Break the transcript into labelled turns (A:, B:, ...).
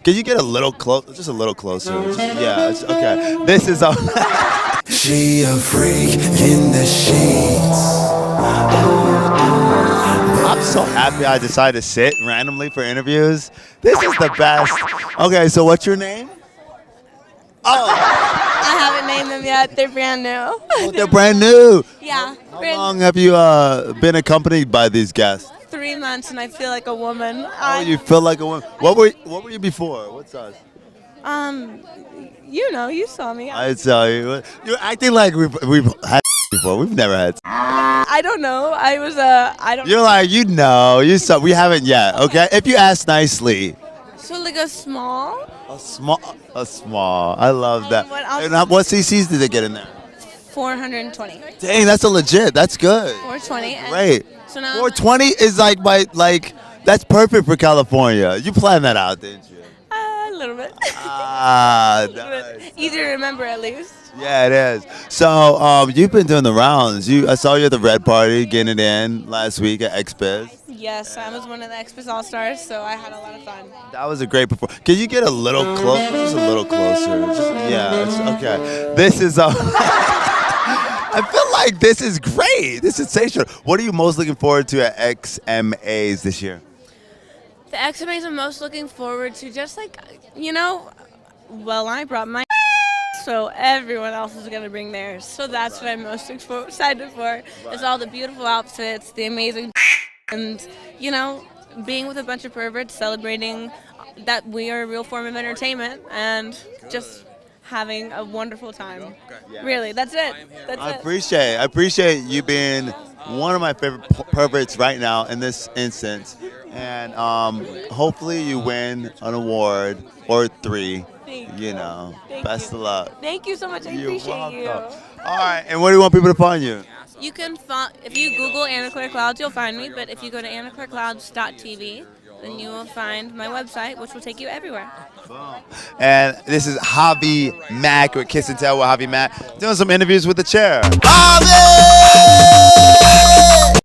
A: Can you get a little close? Just a little closer. Yeah. Okay. This is.
B: She a freak in the sheets.
A: I'm so happy I decided to sit randomly for interviews. This is the best. Okay, so what's your name? Oh,
C: I haven't named them yet. They're brand new.
A: they're brand new.
C: Yeah.
A: How long have you been accompanied by these guests?
C: 3 months, and I feel like a woman.
A: Oh, you feel like a woman. What were you before? What's us?
C: Um, you saw me.
A: I tell you, you're acting like we've had before. We've never had.
C: I don't know. I don't.
A: You're like you saw. We haven't yet. Okay, if you ask nicely.
C: So like a small.
A: A small. I love that.
C: What else?
A: And what CCs did they get in there?
C: 420.
A: Dang, that's a legit. That's good.
C: 420.
A: Great.
C: So now
A: 420 is that's perfect for California. You planned that out, didn't you?
C: a little bit.
A: Nice.
C: Easy to remember at least.
A: Yeah, it is. So, you've been doing the rounds. I saw you at the Red Party getting it in last week at XBiz.
C: Yes, I was one of the XBiz All Stars, so I had a lot of fun.
A: That was a great performance. Can you get a little close? Just a little closer. Okay. This is. I feel like this is great. This is sensational. What are you most looking forward to at XMAs this year?
C: The XMAs I'm most looking forward to, just like, well, I brought my so everyone else is going to bring theirs. So that's what I'm most excited for. It's all the beautiful outfits, the amazing and, being with a bunch of perverts, celebrating that we are a real form of entertainment and just having a wonderful time. Really, that's it.
A: I appreciate you being one of my favorite perverts right now in this instance. And hopefully you win an award or 3.
C: Thank
A: You
C: you.
A: know,
C: Thank
A: best
C: you.
A: of luck.
C: Thank you so much. I
A: You're
C: appreciate you.
A: welcome. All right, and where do you want people to find you?
C: You can if you Google Anna Claire Clouds, you'll find me. But if you go to annaclareclouds.tv, then you will find my website, which will take you everywhere.
A: And this is Javi Mack with Kiss and Tell with Javi Mack, doing some interviews with the chair.